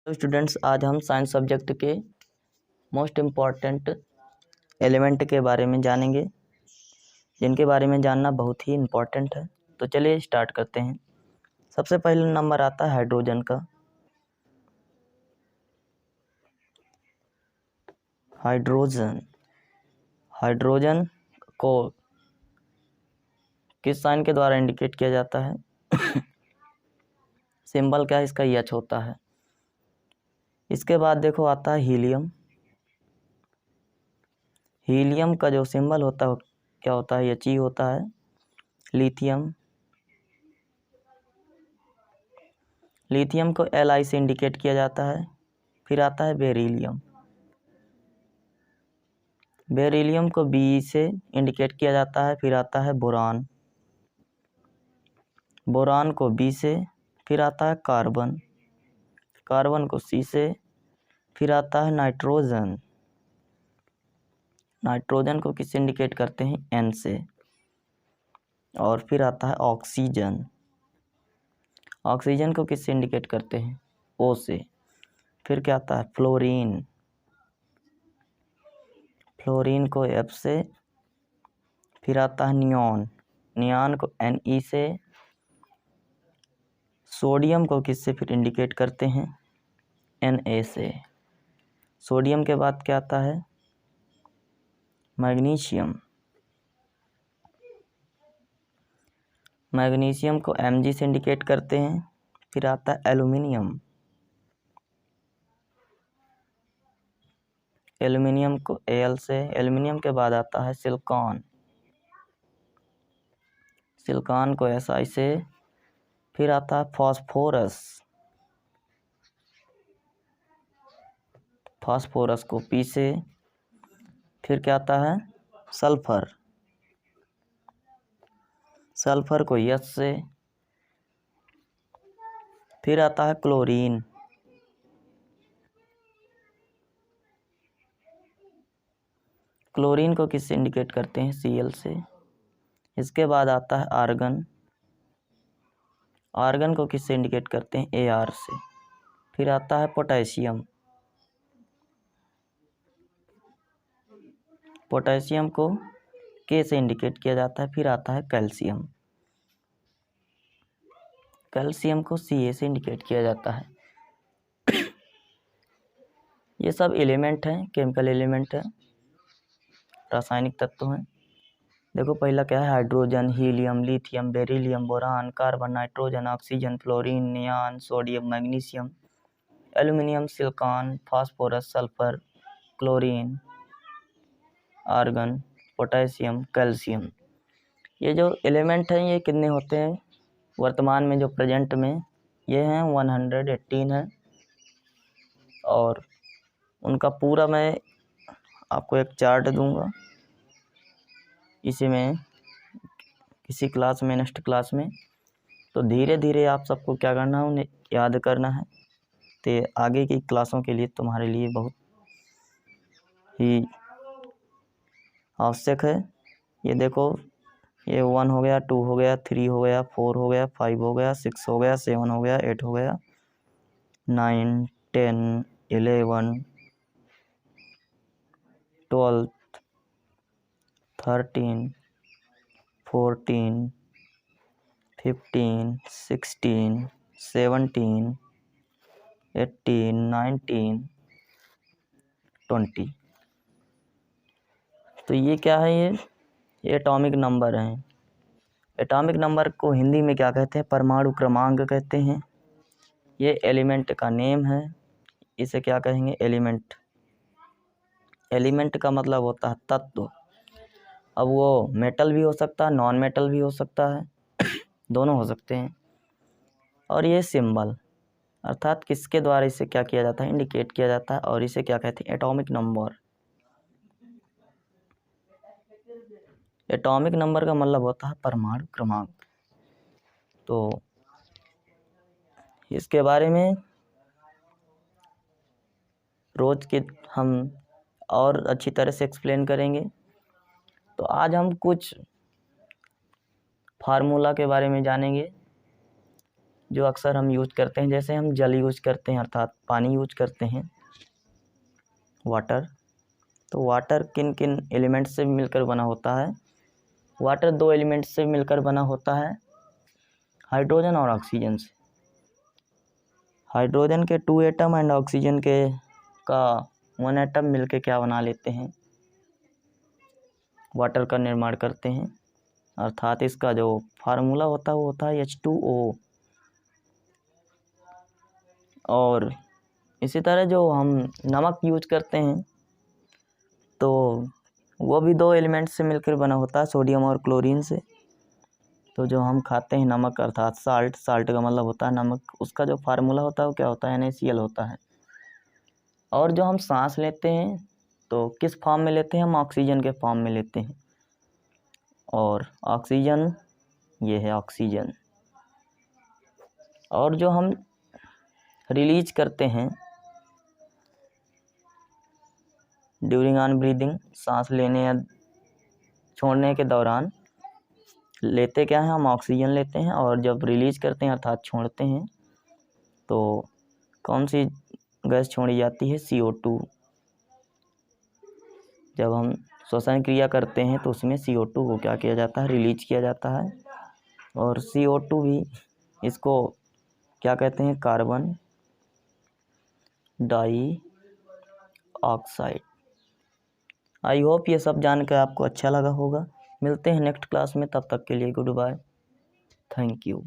तो स्टूडेंट्स, आज हम साइंस सब्जेक्ट के मोस्ट इम्पॉर्टेंट एलिमेंट के बारे में जानेंगे, जिनके बारे में जानना बहुत ही इम्पॉर्टेंट है। तो चलिए स्टार्ट करते हैं। सबसे पहले नंबर आता है हाइड्रोजन का। हाइड्रोजन को किस साइन के द्वारा इंडिकेट किया जाता है? सिंबल क्या है इसका? H होता है। इसके बाद देखो आता है हीलियम। हीलियम का जो सिंबल होता है क्या होता है? He होता है। लिथियम को Li से इंडिकेट किया जाता है। फिर आता है बेरिलियम को Be से इंडिकेट किया जाता है। फिर आता है बोरान को B से। फिर आता है कार्बन को C से। फिर आता है नाइट्रोजन को किससे इंडिकेट करते हैं? N से। और फिर आता है ऑक्सीजन को किससे इंडिकेट करते हैं? O से। फिर क्या आता है? फ्लोरीन को F से। फिर आता है नियॉन को Ne से। सोडियम को किससे फिर इंडिकेट करते हैं? Na से। सोडियम के बाद क्या आता है? मैग्नीशियम को Mg से इंडिकेट करते हैं। फिर आता है एल्यूमिनियम को Al से। एल्यूमिनियम के बाद आता है सिलिकॉन को Si से। फिर आता है फास्फोरस को P से। फिर क्या आता है? सल्फर को H से। फिर आता है क्लोरीन को किससे इंडिकेट करते हैं? Cl से। इसके बाद आता है आर्गन को किससे इंडिकेट करते हैं? Ar से। फिर आता है पोटेशियम को K से इंडिकेट किया जाता है। फिर आता है कैल्शियम को Ca से इंडिकेट किया जाता है। ये सब एलिमेंट हैं, केमिकल एलिमेंट है, रासायनिक तत्व हैं। देखो पहला क्या है? Hydrogen, helium, lithium, beryllium, boron, carbon, nitrogen, oxygen, fluorine, neon, sodium, magnesium, aluminium, silicon, phosphorus, sulphur, chlorine, argon, potassium, calcium. ये जो एलिमेंट हैं ये कितने होते हैं वर्तमान में? जो प्रेजेंट में ये हैं 118 है। और उनका पूरा मैं आपको एक चार्ट दूंगा इसी में किसी क्लास में, नेक्स्ट क्लास में। तो धीरे धीरे आप सबको क्या करना है? उन्हें याद करना है। तो आगे की क्लासों के लिए तुम्हारे लिए बहुत ही आवश्यक है। ये देखो, ये 1 हो गया, 2 हो गया, 3 हो गया, 4 हो गया, 5 हो गया, 6 हो गया, 7 हो गया, 8 हो गया, 9, 10, 11, 12, 13, 14, 15, 16, 17, 18, 19, 20। तो ये क्या है? ये एटॉमिक नंबर हैं। एटॉमिक नंबर को हिंदी में क्या कहते हैं? परमाणु क्रमांक कहते हैं। ये एलिमेंट का नेम है। इसे क्या कहेंगे? एलिमेंट का मतलब होता है तत्व। अब वो मेटल भी हो सकता है, नॉन मेटल भी हो सकता है, दोनों हो सकते हैं। और ये सिंबल अर्थात किसके द्वारा इसे क्या किया जाता है? इंडिकेट किया जाता है। और इसे क्या कहते हैं? Atomic number. एटॉमिक नंबर का मतलब होता है परमाणु क्रमांक। तो इसके बारे में रोज के हम और अच्छी तरह से एक्सप्लेन करेंगे। तो आज हम कुछ फार्मूला के बारे में जानेंगे जो अक्सर हम यूज करते हैं, जैसे हम जल यूज करते हैं अर्थात पानी यूज करते हैं, वाटर। तो वाटर किन किन एलिमेंट से मिलकर बना होता है? वाटर 2 एलिमेंट से मिलकर बना होता है, हाइड्रोजन और ऑक्सीजन से। हाइड्रोजन के 2 एटम एंड ऑक्सीजन के का 1 एटम मिलके क्या बना लेते हैं? वाटर का निर्माण करते हैं, अर्थात इसका जो फार्मूला होता है वो होता है H2O। और इसी तरह जो हम नमक यूज करते हैं तो वो भी 2 एलिमेंट से मिलकर बना होता है, सोडियम और क्लोरीन से। तो जो हम खाते हैं नमक अर्थात साल्ट, साल्ट का मतलब होता है नमक, उसका जो फार्मूला होता है वो क्या होता है? NaCl होता है। और जो हम सांस लेते हैं तो किस फॉर्म में लेते हैं? हम ऑक्सीजन के फॉर्म में लेते हैं। और ऑक्सीजन, ये है ऑक्सीजन। और जो हम रिलीज करते हैं ड्यूरिंग ऑन ब्रीदिंग, सांस लेने या छोड़ने के दौरान लेते क्या है? हम ऑक्सीजन लेते हैं। और जब रिलीज करते हैं अर्थात छोड़ते हैं तो कौन सी गैस छोड़ी जाती है? CO2। जब हम श्वसन क्रिया करते हैं तो उसमें CO2 को क्या किया जाता है? रिलीज किया जाता है। और CO2 भी, इसको क्या कहते हैं? Carbon dioxide. I hope ये सब जानकर आपको अच्छा लगा होगा। मिलते हैं नेक्स्ट क्लास में, तब तक के लिए गुड बाय, थैंक यू।